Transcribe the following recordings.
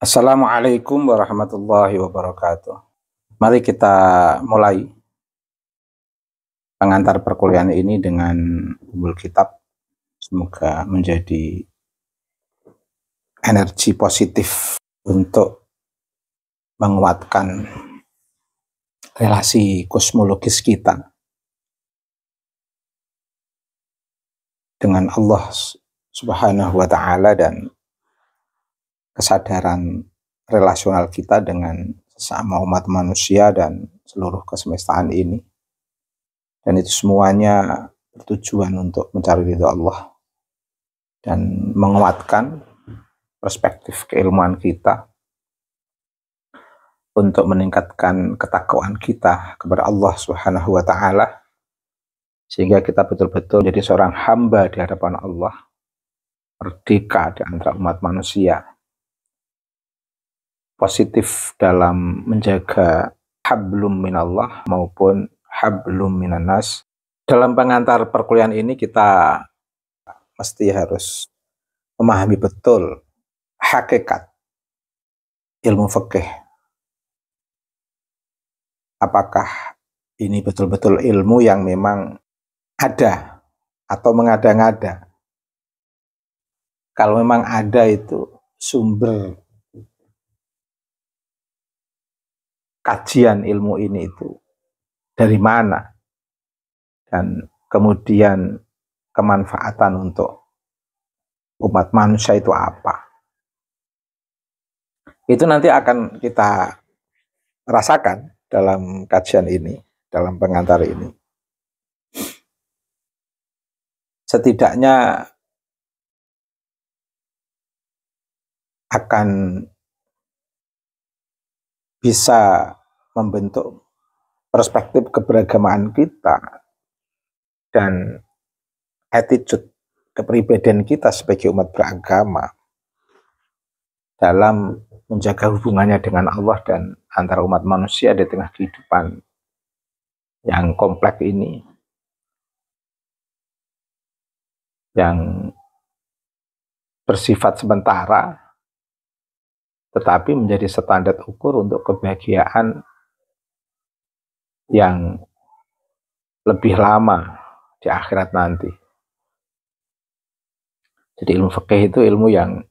Assalamualaikum warahmatullahi wabarakatuh. Mari kita mulai pengantar perkuliahan ini dengan Ummul Kitab. Semoga menjadi energi positif untuk menguatkan relasi kosmologis kita dengan Allah Subhanahu wa Ta'ala dan kesadaran relasional kita dengan sesama umat manusia dan seluruh kesemestaan ini. Dan itu semuanya bertujuan untuk mencari ridho Allah dan menguatkan perspektif keilmuan kita untuk meningkatkan ketakwaan kita kepada Allah Subhanahu wa Ta'ala, sehingga kita betul-betul jadi seorang hamba di hadapan Allah, merdeka di antara umat manusia, positif dalam menjaga hablum minallah maupun hablum minannas. Dalam pengantar perkuliahan ini kita mesti harus memahami betul hakikat ilmu fikih. Apakah ini betul-betul ilmu yang memang ada atau mengada-ngada? Kalau memang ada, itu sumber kajian ilmu ini itu dari mana? Dan kemudian kemanfaatan untuk umat manusia itu apa? Itu nanti akan kita rasakan dalam kajian ini, dalam pengantar ini. Setidaknya akan bisa membentuk perspektif keberagamaan kita dan attitude kepribadian kita sebagai umat beragama dalam menjaga hubungannya dengan Allah dan antara umat manusia di tengah kehidupan yang kompleks ini, yang bersifat sementara tetapi menjadi standar ukur untuk kebahagiaan yang lebih lama di akhirat nanti. Jadi ilmu fikih itu ilmu yang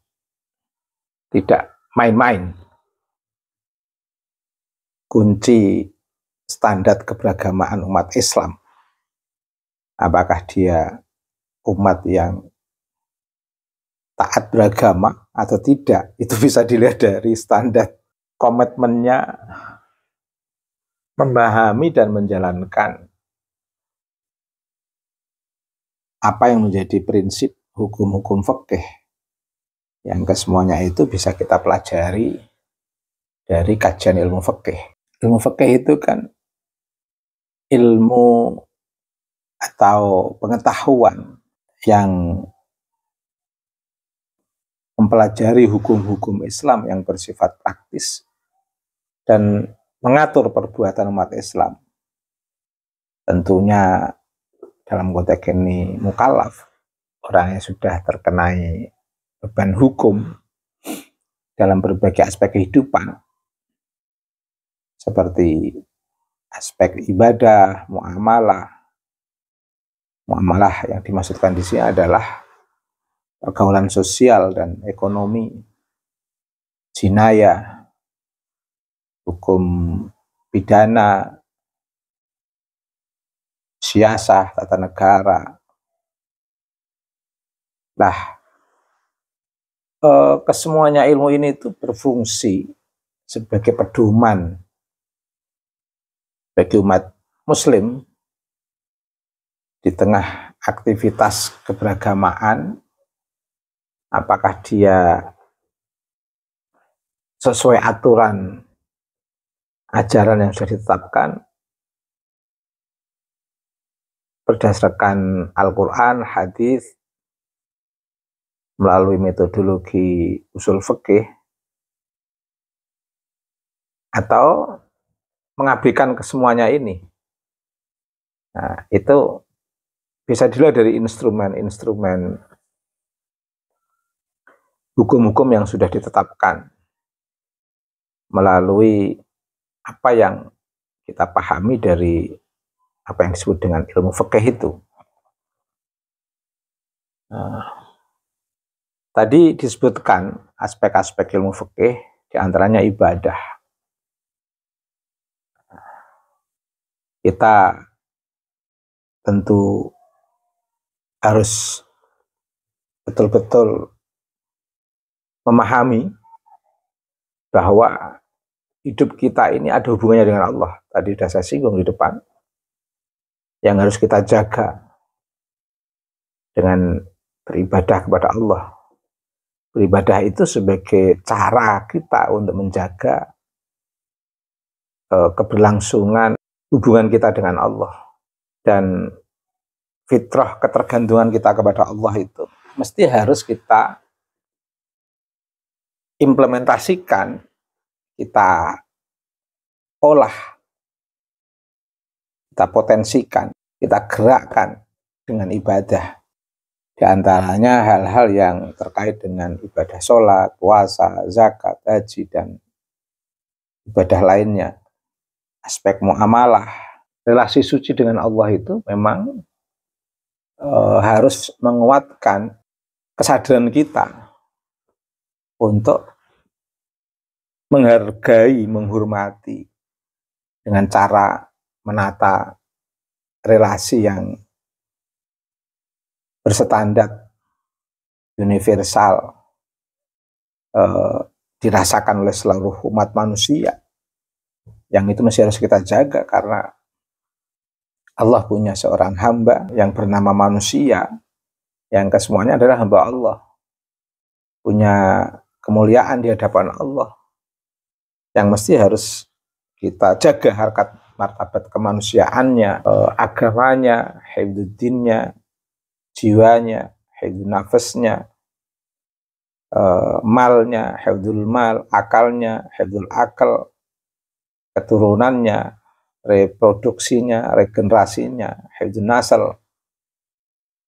tidak main-main. Kunci standar keberagamaan umat Islam, apakah dia umat yang taat beragama atau tidak, itu bisa dilihat dari standar komitmennya memahami dan menjalankan apa yang menjadi prinsip hukum-hukum fikih, yang kesemuanya itu bisa kita pelajari dari kajian ilmu fikih. Ilmu fikih itu kan ilmu atau pengetahuan yang mempelajari hukum-hukum Islam yang bersifat praktis dan mengatur perbuatan umat Islam. Tentunya dalam konteks ini mukallaf, orang yang sudah terkenai beban hukum dalam berbagai aspek kehidupan, seperti aspek ibadah, muamalah. Muamalah yang dimaksudkan di sini adalah pergaulan sosial dan ekonomi, jinayah, hukum pidana, siasah, tata negara. Nah, kesemuanya ilmu ini itu berfungsi sebagai pedoman bagi umat muslim di tengah aktivitas keberagamaan, apakah dia sesuai aturan ajaran yang sudah ditetapkan berdasarkan Al-Quran, hadis, melalui metodologi usul fikih, atau mengabaikan kesemuanya ini. Nah, itu bisa dilihat dari instrumen-instrumen hukum-hukum yang sudah ditetapkan. melalui apa yang kita pahami dari apa yang disebut dengan ilmu fikih itu. Tadi disebutkan aspek-aspek ilmu fikih, diantaranya ibadah. Kita tentu harus betul-betul memahami bahwa hidup kita ini ada hubungannya dengan Allah. Tadi sudah saya singgung di depan. Yang harus kita jaga dengan beribadah kepada Allah. Beribadah itu sebagai cara kita untuk menjaga keberlangsungan hubungan kita dengan Allah. Dan fitrah ketergantungan kita kepada Allah itu mesti harus kita implementasikan, kita olah, kita potensikan, kita gerakkan dengan ibadah. Di antaranya hal-hal yang terkait dengan ibadah sholat, puasa, zakat, haji, dan ibadah lainnya. Aspek muamalah, relasi suci dengan Allah itu memang harus menguatkan kesadaran kita untuk menghargai, menghormati dengan cara menata relasi yang berstandar universal, dirasakan oleh seluruh umat manusia. Yang itu masih harus kita jaga karena Allah punya seorang hamba yang bernama manusia, yang kesemuanya adalah hamba Allah, punya kemuliaan di hadapan Allah, yang mesti harus kita jaga harkat martabat kemanusiaannya, agamanya, hifdzuddinnya, jiwanya, hifdzun nafasnya, malnya, hifdzul mal, akalnya, hifdzul akal, keturunannya, reproduksinya, regenerasinya, hifdzun nasal.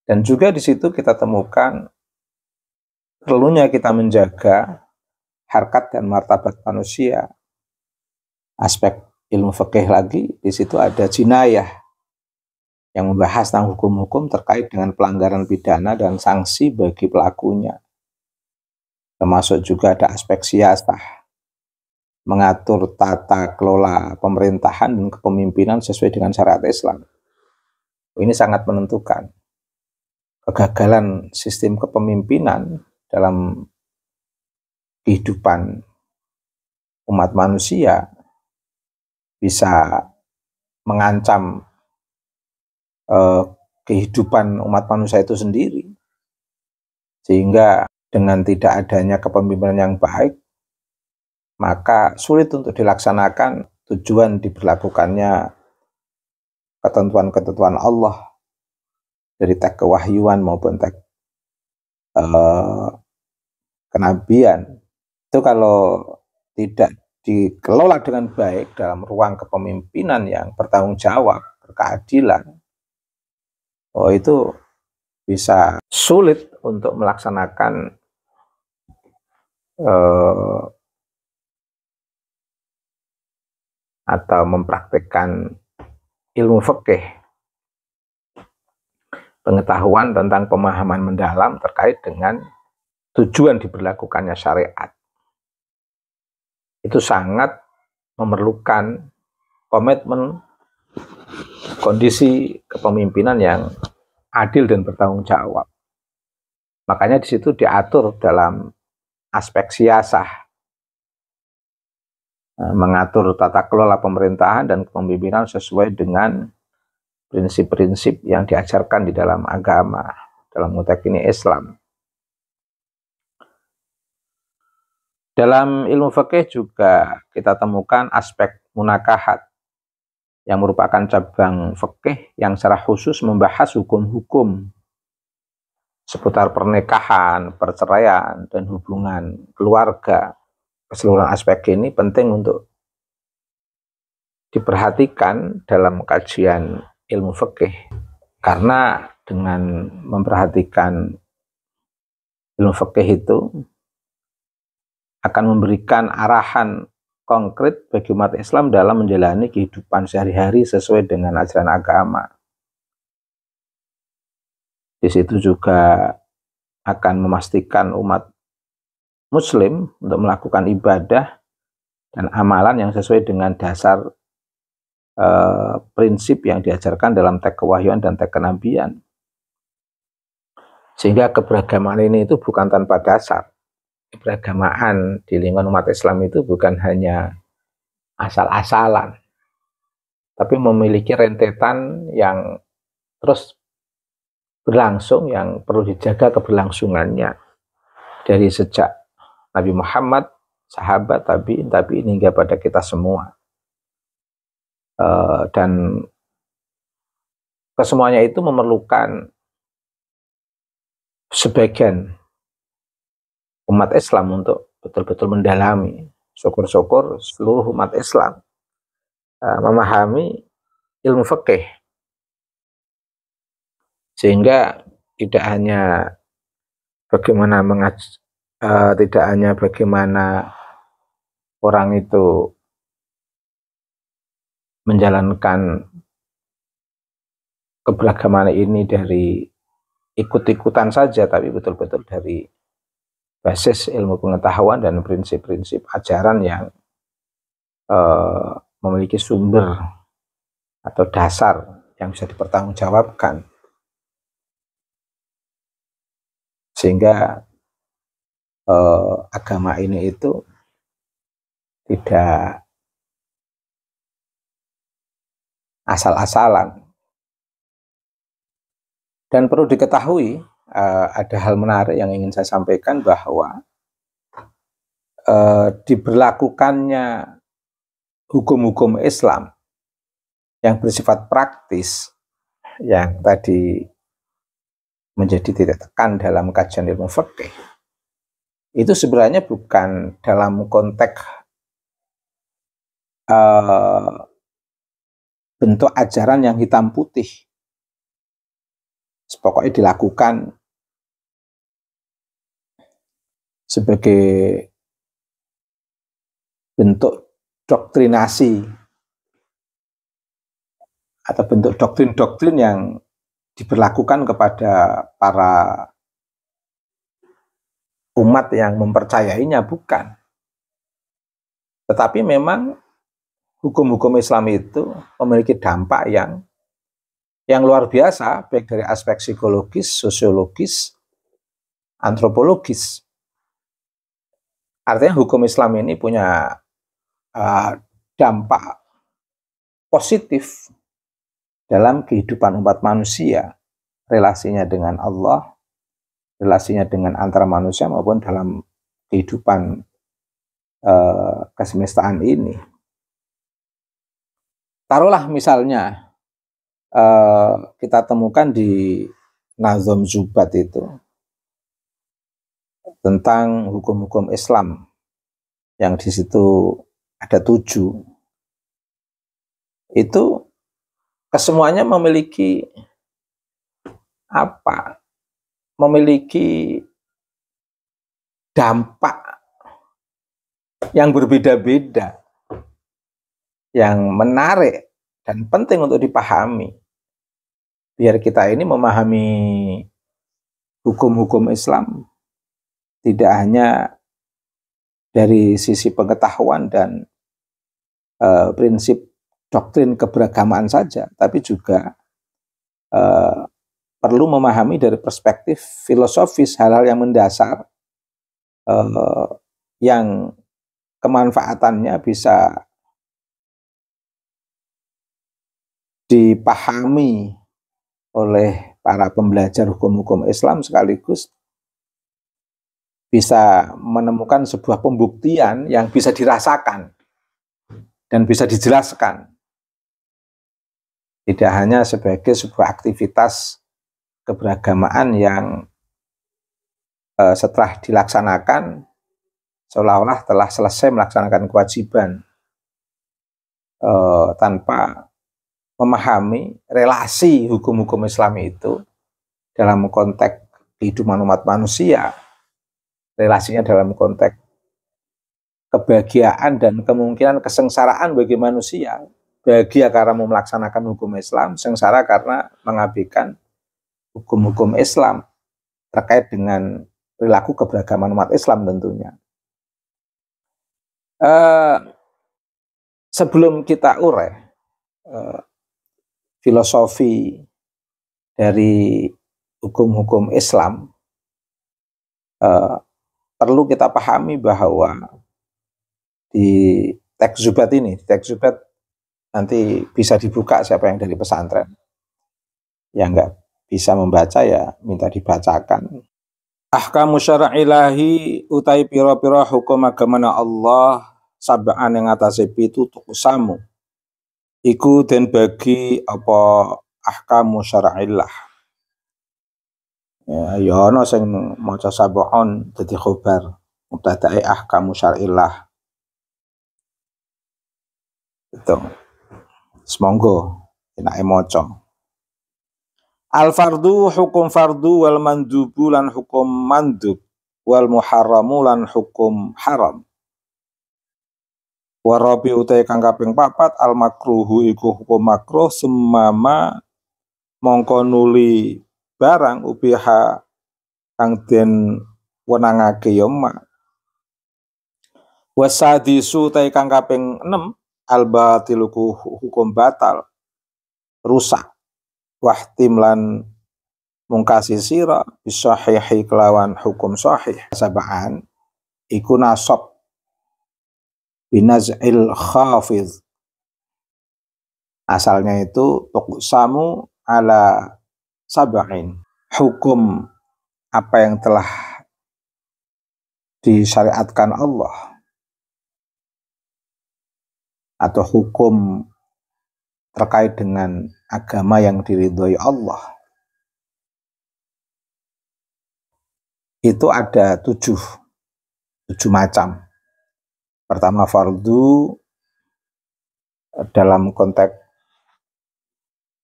Dan juga di situ kita temukan perlunya kita menjaga harkat dan martabat manusia. Aspek ilmu fikih lagi, di situ ada jinayah yang membahas tentang hukum-hukum terkait dengan pelanggaran pidana dan sanksi bagi pelakunya. Termasuk juga ada aspek siasah, mengatur tata kelola pemerintahan dan kepemimpinan sesuai dengan syariat Islam. Ini sangat menentukan. Kegagalan sistem kepemimpinan dalam kehidupan umat manusia bisa mengancam kehidupan umat manusia itu sendiri. Sehingga dengan tidak adanya kepemimpinan yang baik, maka sulit untuk dilaksanakan tujuan diberlakukannya ketentuan-ketentuan Allah dari teks kewahyuan maupun teks kenabian. Itu kalau tidak dikelola dengan baik dalam ruang kepemimpinan yang bertanggung jawab, berkeadilan, itu bisa sulit untuk melaksanakan atau mempraktikkan ilmu fikih, pengetahuan tentang pemahaman mendalam terkait dengan tujuan diberlakukannya syariat. Itu sangat memerlukan komitmen, kondisi kepemimpinan yang adil dan bertanggung jawab. Makanya di situ diatur dalam aspek siasah, mengatur tata kelola pemerintahan dan kepemimpinan sesuai dengan prinsip-prinsip yang diajarkan di dalam agama, dalam konteks ini Islam. Dalam ilmu fikih juga kita temukan aspek munakahat yang merupakan cabang fikih yang secara khusus membahas hukum-hukum seputar pernikahan, perceraian, dan hubungan keluarga. Keseluruhan aspek ini penting untuk diperhatikan dalam kajian ilmu fikih, karena dengan memperhatikan ilmu fikih itu akan memberikan arahan konkret bagi umat Islam dalam menjalani kehidupan sehari-hari sesuai dengan ajaran agama. Di situ juga akan memastikan umat Muslim untuk melakukan ibadah dan amalan yang sesuai dengan dasar prinsip yang diajarkan dalam teks kewahyuan dan teks kenabian. Sehingga keberagaman ini itu bukan tanpa dasar. Keberagaman di lingkungan umat Islam itu bukan hanya asal-asalan, tapi memiliki rentetan yang terus berlangsung, yang perlu dijaga keberlangsungannya dari sejak Nabi Muhammad, sahabat, tabi'in hingga pada kita semua. Dan kesemuanya itu memerlukan sebagian umat Islam untuk betul-betul mendalami. Syukur-syukur seluruh umat Islam memahami ilmu fikih, sehingga tidak hanya bagaimana orang itu menjalankan keberagaman ini dari ikut-ikutan saja, tapi betul-betul dari basis ilmu pengetahuan dan prinsip-prinsip ajaran yang memiliki sumber atau dasar yang bisa dipertanggungjawabkan, sehingga agama ini itu tidak asal-asalan. Dan perlu diketahui, ada hal menarik yang ingin saya sampaikan, bahwa diberlakukannya hukum-hukum Islam yang bersifat praktis, yang tadi menjadi titik tekan dalam kajian ilmu fikih, itu sebenarnya bukan dalam konteks bentuk ajaran yang hitam putih, pokoknya dilakukan sebagai bentuk doktrinasi atau bentuk doktrin-doktrin yang diberlakukan kepada para umat yang mempercayainya, bukan. Tetapi memang hukum-hukum Islam itu memiliki dampak yang luar biasa, baik dari aspek psikologis, sosiologis, antropologis. Artinya hukum Islam ini punya dampak positif dalam kehidupan umat manusia, relasinya dengan Allah, relasinya dengan antara manusia maupun dalam kehidupan kesemestaan ini. Taruhlah misalnya kita temukan di Nazom Zubat itu tentang hukum-hukum Islam, yang di situ ada 7. Itu kesemuanya memiliki memiliki dampak yang berbeda-beda, yang menarik dan penting untuk dipahami, biar kita ini memahami hukum-hukum Islam tidak hanya dari sisi pengetahuan dan prinsip doktrin keberagamaan saja, tapi juga perlu memahami dari perspektif filosofis hal-hal yang mendasar, yang kemanfaatannya bisa dipahami oleh para pembelajar hukum-hukum Islam, sekaligus bisa menemukan sebuah pembuktian yang bisa dirasakan dan bisa dijelaskan, tidak hanya sebagai sebuah aktivitas keberagamaan yang setelah dilaksanakan seolah-olah telah selesai melaksanakan kewajiban, tanpa memahami relasi hukum-hukum Islam itu dalam konteks kehidupan umat manusia, relasinya dalam konteks kebahagiaan dan kemungkinan kesengsaraan bagi manusia. Bahagia karena mau melaksanakan hukum Islam, sengsara karena mengabaikan hukum-hukum Islam terkait dengan perilaku keberagaman umat Islam tentunya. Sebelum kita urai filosofi dari hukum-hukum Islam, perlu kita pahami bahwa di teks Zubat ini, teks Zubat nanti bisa dibuka siapa yang dari pesantren. Yang nggak bisa membaca ya minta dibacakan. Ahkamu syar'ilahi utai pira-pira hukum agamana Allah sab'an yang atase pitu tukusamu. Iku den bagi apa ahkamu syar'illah. Ya ana sing maca sab'on dadi khobar mubtadae ahkamu syar'illah. Itu. Semonggo enake maca. Al fardu hukum fardu wal mandubu lan hukum mandub wal muharramu lan hukum haram. Warabi utai kang kaping 4 al makruhu iku hukum makruh semama mongko nuli barang ubiha kang den wenangake ya mak. Wasadisu utai kang kaping 6 al batil hukum batal rusak. Wahtim lan mungkasi sira bisahihi kelawan hukum sahih sabaan iku nasab binaz'il khafiz, asalnya itu tuqsamu ala sab'in, hukum apa yang telah disyariatkan Allah atau hukum terkait dengan agama yang diridhoi Allah itu ada tujuh macam. Pertama fardu, dalam konteks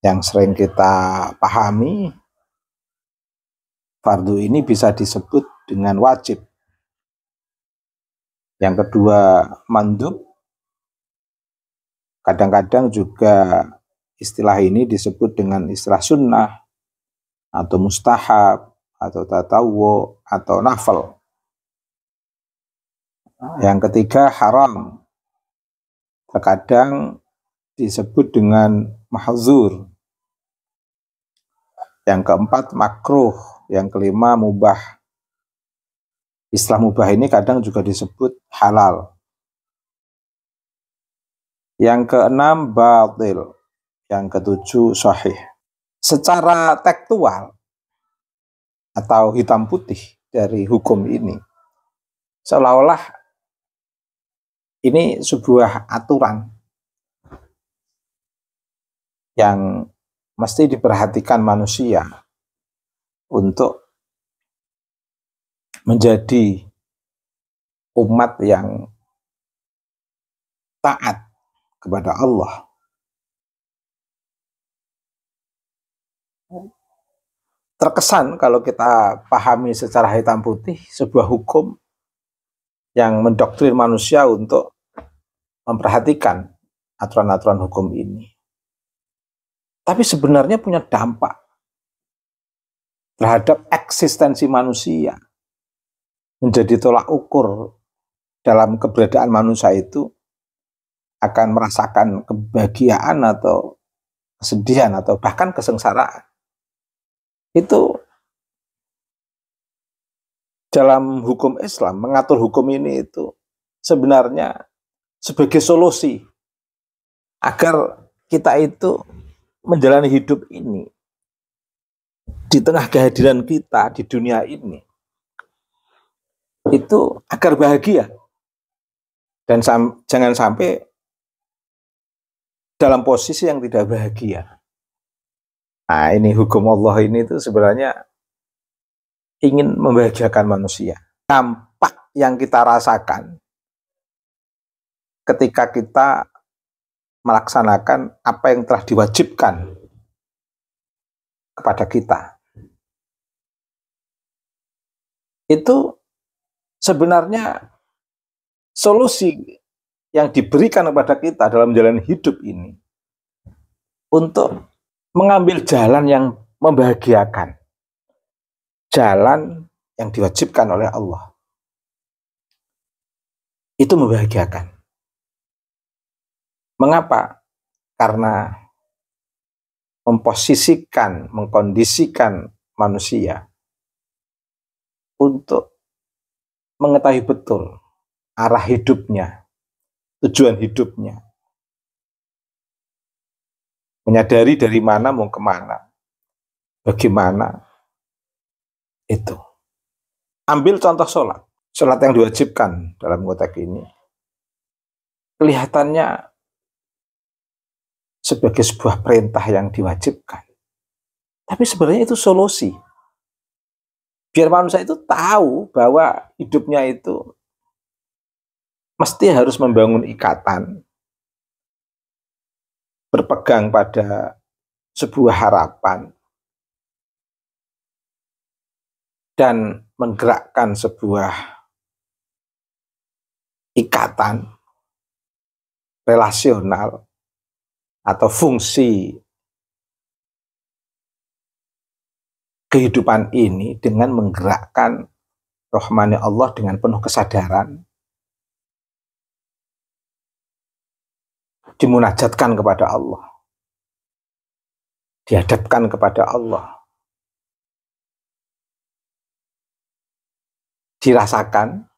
yang sering kita pahami, fardu ini bisa disebut dengan wajib. Yang kedua mandub, kadang-kadang juga istilah ini disebut dengan istilah sunnah atau mustahab atau tatawwu atau nafal. Yang ketiga haram, terkadang disebut dengan mahzur. Yang keempat makruh, yang kelima mubah. Istilah mubah ini kadang juga disebut halal. Yang keenam batil, yang ketujuh sahih. Secara tekstual atau hitam putih dari hukum ini, seolah-olah ini sebuah aturan yang mesti diperhatikan manusia untuk menjadi umat yang taat kepada Allah. Terkesan kalau kita pahami secara hitam putih sebuah hukum yang mendoktrin manusia untuk memperhatikan aturan-aturan hukum ini. Tapi sebenarnya punya dampak terhadap eksistensi manusia. Menjadi tolak ukur dalam keberadaan manusia itu akan merasakan kebahagiaan atau kesedihan atau bahkan kesengsaraan. Itu dalam hukum Islam, mengatur hukum ini itu sebenarnya sebagai solusi agar kita itu menjalani hidup ini di tengah kehadiran kita di dunia ini itu agar bahagia dan jangan sampai dalam posisi yang tidak bahagia. Nah, ini hukum Allah ini itu sebenarnya ingin membahagiakan manusia. Dampak yang kita rasakan ketika kita melaksanakan apa yang telah diwajibkan kepada kita, itu sebenarnya solusi yang diberikan kepada kita dalam jalan hidup ini untuk mengambil jalan yang membahagiakan, jalan yang diwajibkan oleh Allah. Itu membahagiakan. Mengapa? Karena memposisikan, mengkondisikan manusia untuk mengetahui betul arah hidupnya, tujuan hidupnya, menyadari dari mana mau kemana, bagaimana itu. Ambil contoh sholat yang diwajibkan dalam konteks ini, kelihatannya sebagai sebuah perintah yang diwajibkan, tapi sebenarnya itu solusi. Biar manusia itu tahu bahwa hidupnya itu mesti harus membangun ikatan, berpegang pada sebuah harapan, dan menggerakkan sebuah ikatan relasional atau fungsi kehidupan ini dengan menggerakkan rahmani Allah dengan penuh kesadaran, dimunajatkan kepada Allah, dihadapkan kepada Allah, dirasakan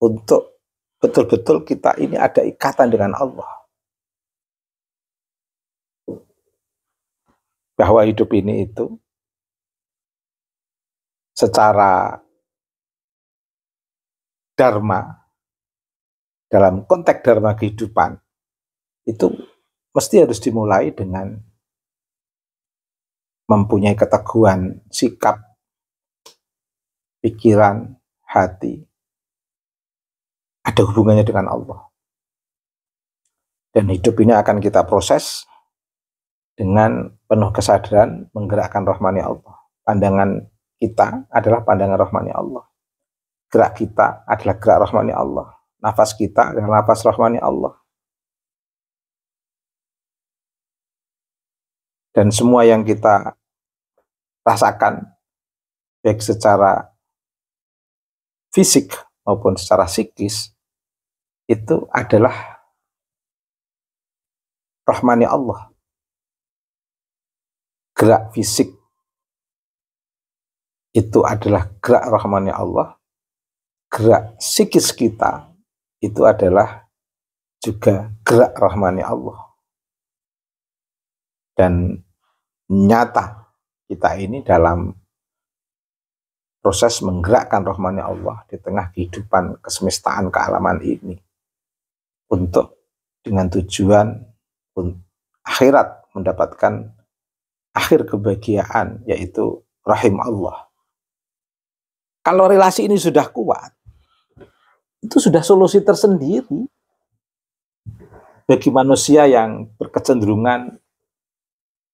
untuk betul-betul kita ini ada ikatan dengan Allah. Bahwa hidup ini itu secara dharma, dalam konteks dharma kehidupan, itu mesti harus dimulai dengan mempunyai keteguhan sikap, pikiran, hati, ada hubungannya dengan Allah. Dan hidup ini akan kita proses dengan penuh kesadaran menggerakkan rahmani Allah. Pandangan kita adalah pandangan rahmani Allah. Gerak kita adalah gerak rahmani Allah. Nafas kita adalah nafas rahmani Allah. Dan semua yang kita rasakan, baik secara fisik maupun secara psikis, itu adalah rahmani Allah. Gerak fisik itu adalah gerak rahmani Allah. Gerak psikis kita itu adalah juga gerak rahmani Allah. Dan nyata kita ini dalam proses menggerakkan rahmani Allah di tengah kehidupan kesemestaan kealaman ini, untuk dengan tujuan akhirat mendapatkan akhir kebahagiaan, yaitu rahim Allah. Kalau relasi ini sudah kuat, itu sudah solusi tersendiri bagi manusia yang berkecenderungan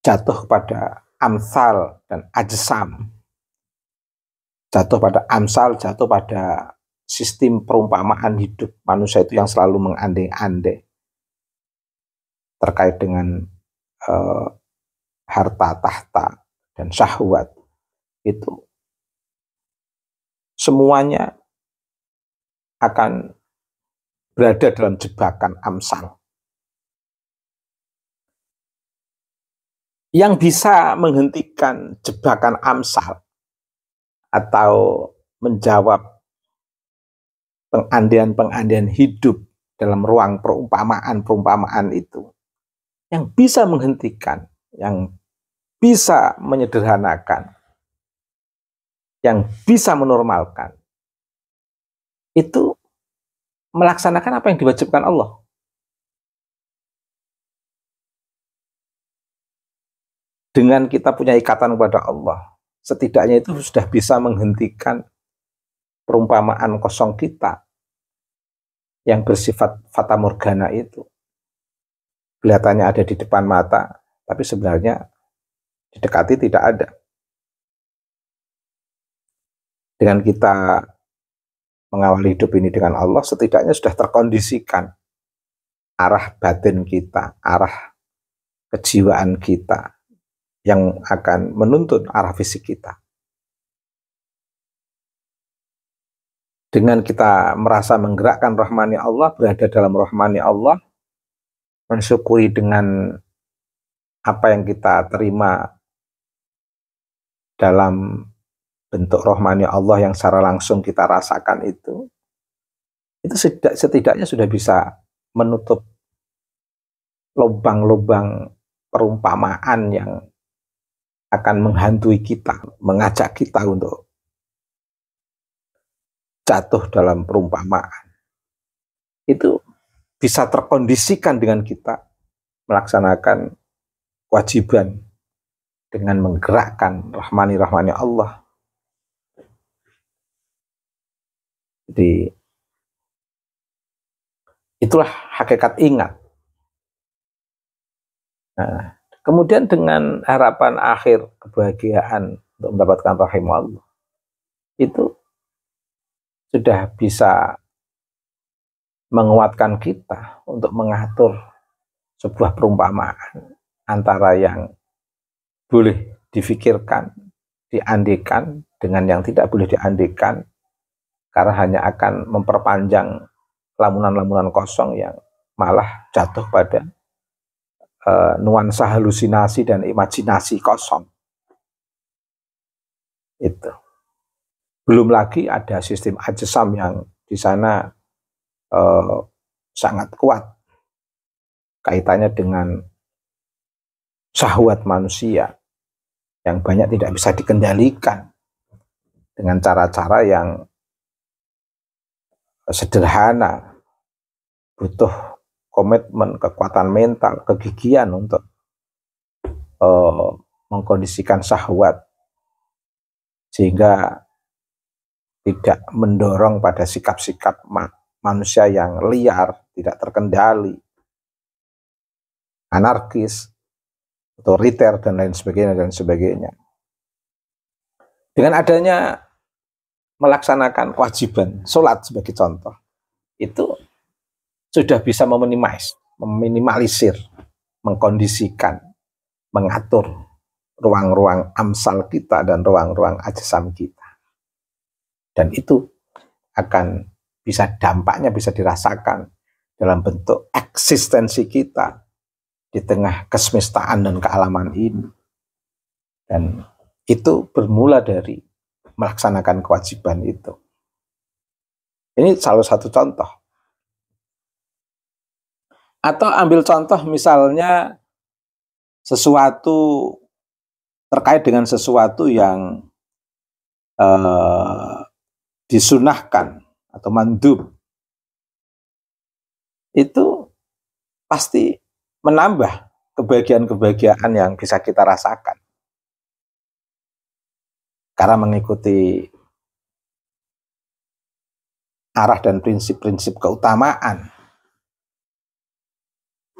jatuh pada amsal dan ajsam, jatuh pada amsal, jatuh pada sistem perumpamaan hidup manusia itu yang selalu mengandai-andai terkait dengan harta, tahta, dan syahwat. Itu semuanya akan berada dalam jebakan amsal. Yang bisa menghentikan jebakan amsal atau menjawab pengandaian-pengandaian hidup dalam ruang perumpamaan itu, yang bisa menghentikan, yang bisa menyederhanakan, yang bisa menormalkan, itu melaksanakan apa yang diwajibkan Allah. Dengan kita punya ikatan kepada Allah, setidaknya itu sudah bisa menghentikan perumpamaan kosong kita yang bersifat fata morgana itu. Kelihatannya ada di depan mata, tapi sebenarnya didekati tidak ada. Dengan kita mengawali hidup ini dengan Allah, setidaknya sudah terkondisikan arah batin kita, arah kejiwaan kita yang akan menuntun arah fisik kita. Dengan kita merasa menggerakkan rahmani Allah, berada dalam rahmani Allah, mensyukuri dengan apa yang kita terima dalam bentuk rahmani Allah yang secara langsung kita rasakan itu setidaknya sudah bisa menutup lubang-lubang perumpamaan yang akan menghantui kita, mengajak kita untuk jatuh dalam perumpamaan. Itu bisa terkondisikan dengan kita melaksanakan kewajiban dengan menggerakkan rahmani Allah. Jadi itulah hakikat ingat. Nah, kemudian dengan harapan akhir kebahagiaan untuk mendapatkan rahim Allah, itu sudah bisa menguatkan kita untuk mengatur sebuah perumpamaan antara yang boleh difikirkan, diandekan dengan yang tidak boleh diandekan, karena hanya akan memperpanjang lamunan-lamunan kosong yang malah jatuh pada nuansa halusinasi dan imajinasi kosong. Itu. Belum lagi ada sistem ajsam yang di sana sangat kuat kaitannya dengan syahwat manusia yang banyak tidak bisa dikendalikan dengan cara-cara yang sederhana, butuh komitmen, kekuatan mental, kegigihan untuk mengkondisikan syahwat sehingga tidak mendorong pada sikap-sikap manusia yang liar, tidak terkendali, anarkis, otoriter, dan lain sebagainya. Dengan adanya melaksanakan kewajiban sholat sebagai contoh, itu sudah bisa meminimalisir, mengkondisikan, mengatur ruang-ruang amsal kita dan ruang-ruang ajsam kita. Dan itu akan dampaknya bisa dirasakan dalam bentuk eksistensi kita di tengah kesemestaan dan kealaman ini. Dan itu bermula dari melaksanakan kewajiban itu. Ini salah satu contoh. Atau ambil contoh misalnya sesuatu terkait dengan sesuatu yang disunahkan atau mandub, itu pasti menambah kebahagiaan-kebahagiaan yang bisa kita rasakan karena mengikuti arah dan prinsip-prinsip keutamaan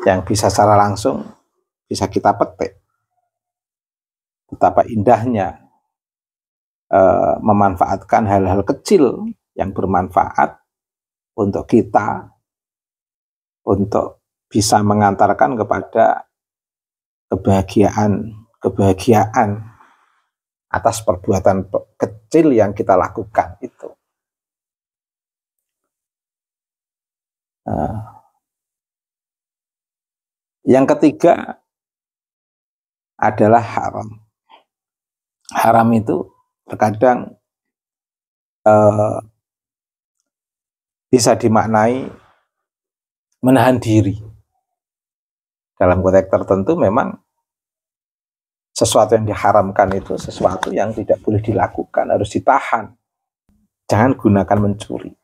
yang bisa secara langsung bisa kita petik. Betapa indahnya memanfaatkan hal-hal kecil yang bermanfaat untuk kita, untuk bisa mengantarkan kepada kebahagiaan atas perbuatan kecil yang kita lakukan itu. Yang ketiga adalah haram. Haram itu terkadang bisa dimaknai menahan diri. Dalam konteks tertentu memang sesuatu yang diharamkan itu sesuatu yang tidak boleh dilakukan, harus ditahan. Jangan gunakan mencuri.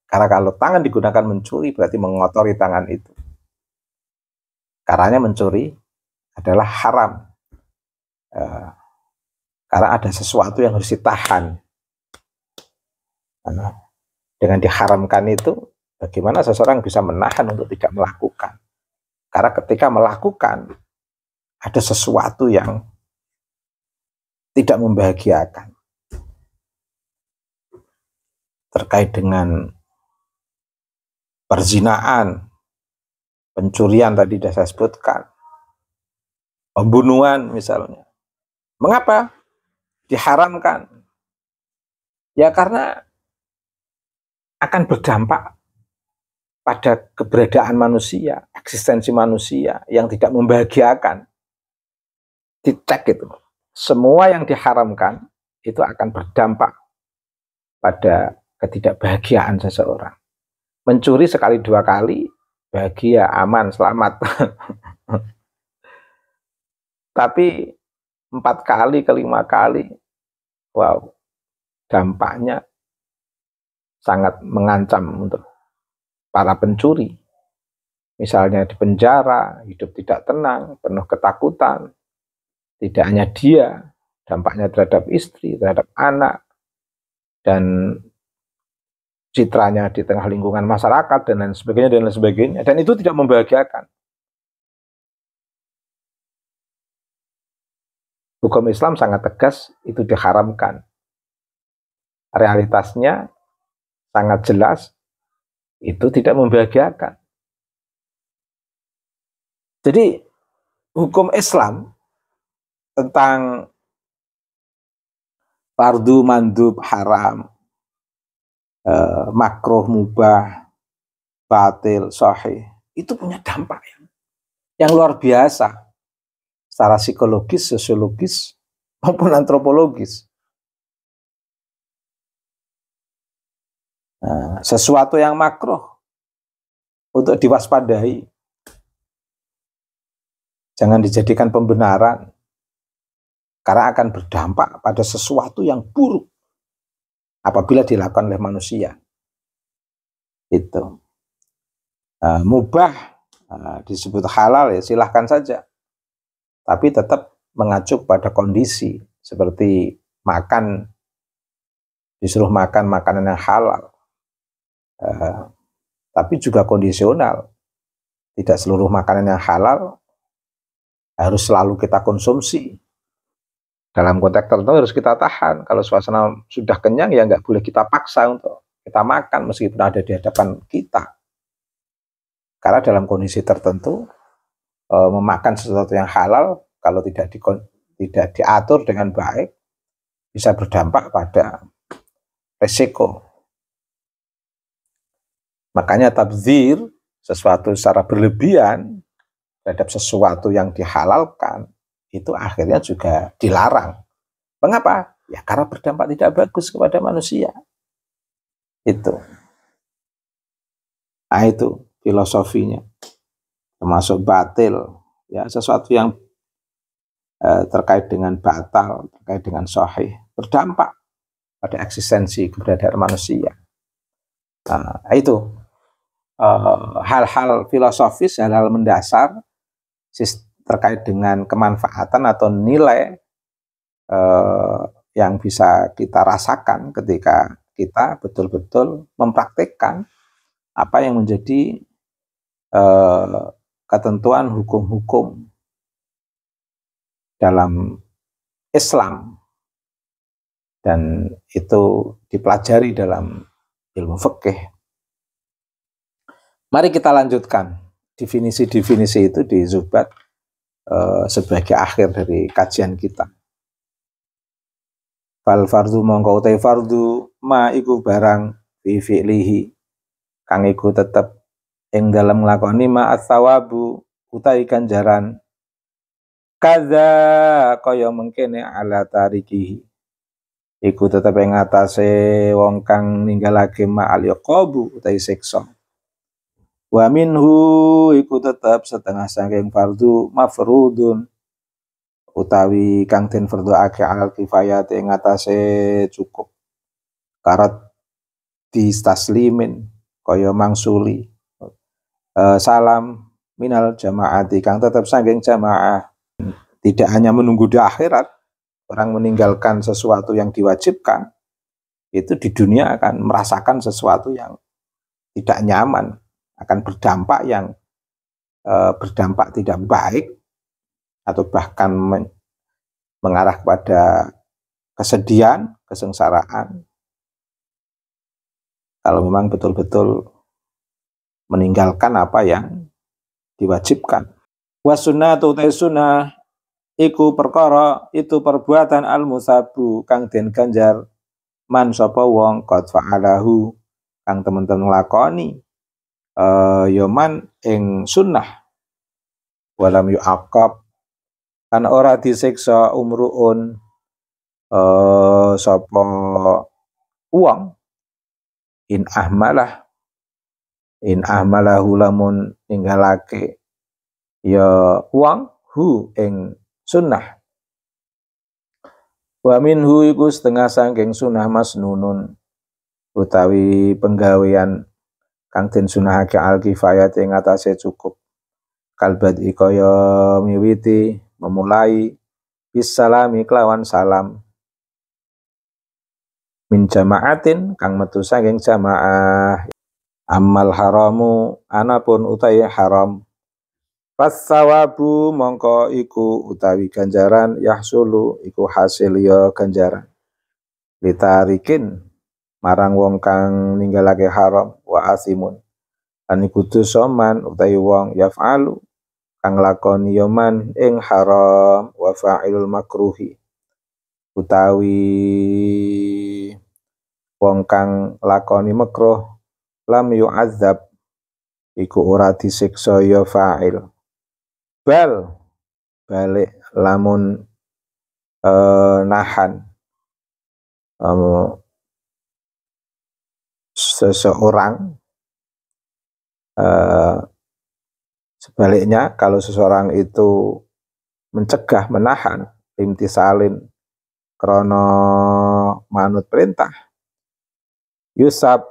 Karena kalau tangan digunakan mencuri berarti mengotori tangan itu. Karena mencuri adalah haram. Karena ada sesuatu yang harus ditahan. Karena dengan diharamkan itu, bagaimana seseorang bisa menahan untuk tidak melakukan? Karena ketika melakukan, ada sesuatu yang tidak membahagiakan. terkait dengan perzinaan, pencurian tadi sudah saya sebutkan, pembunuhan misalnya. Mengapa diharamkan? Ya karena akan berdampak pada keberadaan manusia, eksistensi manusia yang tidak membahagiakan. Dicek itu. Semua yang diharamkan itu akan berdampak pada ketidakbahagiaan seseorang. Mencuri sekali dua kali, bahagia, aman, selamat. Tapi 4 kali ke 5 kali, wow, dampaknya sangat mengancam untuk para pencuri. Misalnya di penjara, hidup tidak tenang, penuh ketakutan. Tidak hanya dia, dampaknya terhadap istri, terhadap anak, dan citranya di tengah lingkungan masyarakat, dan lain sebagainya, dan lain sebagainya. Dan itu tidak membahagiakan. Hukum Islam sangat tegas, itu diharamkan. Realitasnya sangat jelas, itu tidak membahagiakan. Jadi hukum Islam tentang fardu, mandub, haram, makruh, mubah, batil, sahih, itu punya dampak yang luar biasa secara psikologis, sosiologis, maupun antropologis. Nah, sesuatu yang makruh untuk diwaspadai, jangan dijadikan pembenaran, karena akan berdampak pada sesuatu yang buruk apabila dilakukan oleh manusia. Itu mubah disebut halal, ya silahkan saja, tapi tetap mengacu pada kondisi, seperti makan, disuruh makan makanan yang halal, tapi juga kondisional. Tidak seluruh makanan yang halal harus selalu kita konsumsi. Dalam konteks tertentu harus kita tahan. Kalau suasana sudah kenyang, ya nggak boleh kita paksa untuk kita makan meskipun ada di hadapan kita. Karena dalam kondisi tertentu, memakan sesuatu yang halal, kalau tidak diatur dengan baik, bisa berdampak pada resiko. Makanya tabdzir, sesuatu secara berlebihan terhadap sesuatu yang dihalalkan, itu akhirnya juga dilarang. Mengapa? Ya karena berdampak tidak bagus kepada manusia. Itu. Nah itu filosofinya. Termasuk batil. Ya, sesuatu yang terkait dengan batal, terkait dengan sahih, berdampak pada eksistensi keberadaan manusia. Nah, itu hal-hal filosofis, hal-hal mendasar terkait dengan kemanfaatan atau nilai yang bisa kita rasakan ketika kita betul-betul mempraktikkan apa yang menjadi ketentuan hukum-hukum dalam Islam, dan itu dipelajari dalam ilmu fikih. Mari kita lanjutkan definisi-definisi itu di Zubat sebagai akhir dari kajian kita. Fal fardu mongko utai fardu ma iku barang fi fi'lihi kang iku tetep ing dalam nglakoni ma atsawabu utai ganjaran kaza kaya mengkene ala tarikihi iku tetep ing atase wong kang ninggalake ma al iqabu utai siksa. Wa minhu iku tetep setengah saking fardu mafrudun utawi kang den fardhuake al kifayat ing atase cukup karat distaslimin kaya mangsuli salam minal jamaati kang tetep saking jamaah. Tidak hanya menunggu di akhirat orang meninggalkan sesuatu yang diwajibkan, itu di dunia akan merasakan sesuatu yang tidak nyaman, akan berdampak yang berdampak tidak baik, atau bahkan mengarah kepada kesedihan, kesengsaraan. kalau memang betul-betul meninggalkan apa yang diwajibkan. Wasunnatu ta sunnah iku perkara itu perbuatan al-musabu kang den ganjar man sapa wong qad fa'alahu kang temen-temen lakoni ya man ing sunnah walam yu'aqab kan ora disiksa umruun sapa wong in ahmalahu lamun ninggalake ya wong hu ing sunnah. Wa minhu iku setengah sangking sunnah masnunun utawi penggawean kang den sunahake al kifayat ing atase cukup kalbad kaya miwiti memulai bisalami kelawan salam min jamaatin kang metu saking jamaah amal haramu anapun utawi haram Fasawabu mongko iku utawi ganjaran yahsulu iku hasil ya ganjaran litarikin marang wong kang ninggalake haram wa asimun lan iku dosa man utawi wong yaf'alu kang lakoni ya man ing haram wa fa'ilul makruhi utawi wong kang lakoni makruh lam yu'adzab iku ora disiksa ya fa'il balik lamun nahan seseorang sebaliknya kalau seseorang itu mencegah menahan imtisalin krono manut perintah yusab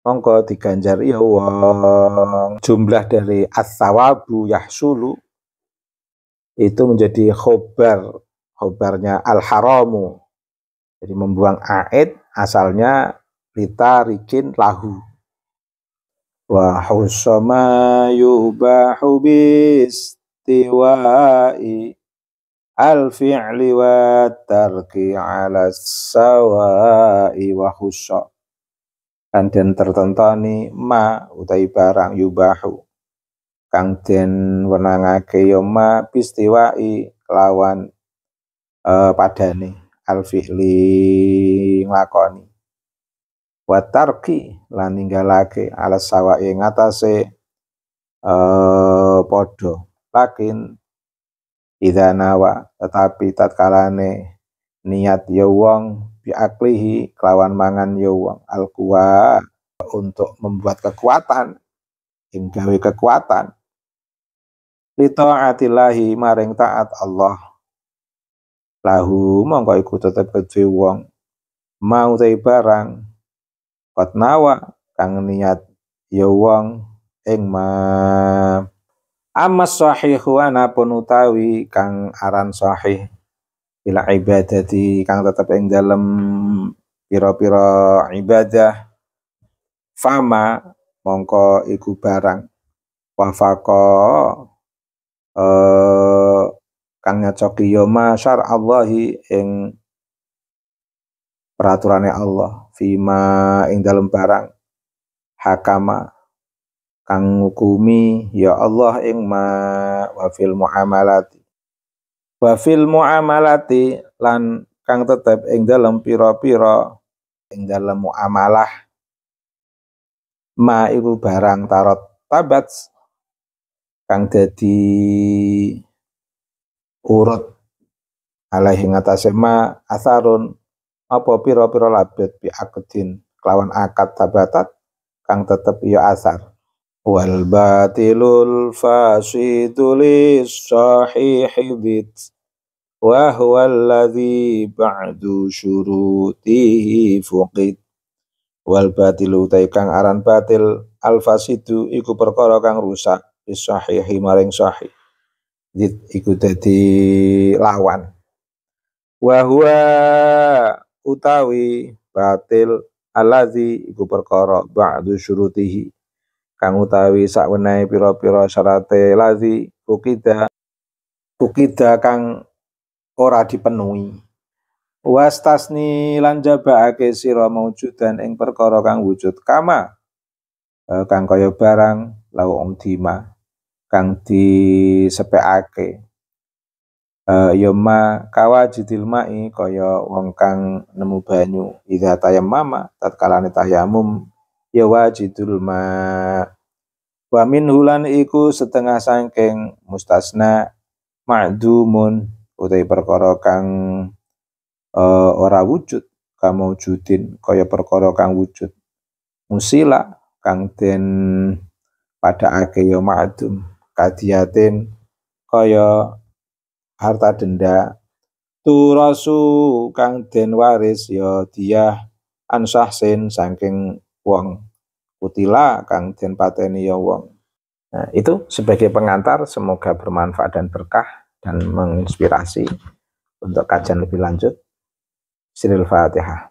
mongko diganjar ya wong jumlah dari as-sawabu yahsulu itu menjadi khobarnya al-haramu jadi membuang aid asalnya litarikin lahu wa husama yubahu bistiwai al-fi'li wa tarki ala sawai wa husya dan tertentoni ma utai barang yubahu kang den wenangake ya ma bistiwai kelawan padane al-fi'li nglakoni wa tarki lan ninggalake ala sawai ngatasé padha lakin idza nawa tetapi tatkalane niat ya wong biaklihi kelawan mangan ya wong al-quwa untuk membuat kekuatan ing gawe kekuatan li taatillahi maring taat Allah lahu mongko iku tetep kedue wong mau te barang kot nawa kang niat ya wong ing ma amas sahihu anapun utawi kang aran sahih ila ibadati kang tetep ing dalem pira-pira ibadah fama mongko iku barang wafaqo kang nyacoki ya ma syar'allahi ing peraturane Allah fima ing dalem barang hakama kang ngukumi ya Allah ing ma wa fil muamalati lan kang tetep ing dalem pira-pira ing dalem muamalah ma iku barang tarot tabat kang dadi urut alaihi ngatasé ma asarun apa pira-pira labet bi akdin kelawan akad tabatat kang tetep ya asar wal batilul fasidu lis sahihi bit wa huwa alladhi ba'du syurutihi fuqid wal batilu ta kang aran batil al fasidu iku perkara kang rusak lis sahihi maring sahih dit iku dadi lawan wa huwa utawi batil allazi iku perkara ba'du syurutihi kang utawi sakwenehe pira-pira syarate lazi ukida kang ora dipenuhi Wastasni lan jabaake sira maujudan ing perkara kang wujud kama kang kaya barang lau dima kang disepekake ya ma kawajidil mai kaya wong kang nemu banyu idza tayammama tatkalane tayamum ya wajidul ma wa min hulan iku setengah saking mustasna ma'dumun utai perkara kang ora wujud kamaujudin kaya perkara kang wujud musila kang den padhaake ya ma'dum kadiatin kaya harta denda turasu kang den waris ya dia ansahsin saking wong kutila kang den pateni ya wong. Nah, itu sebagai pengantar, semoga bermanfaat dan berkah dan menginspirasi untuk kajian lebih lanjut. Siril Fatihah.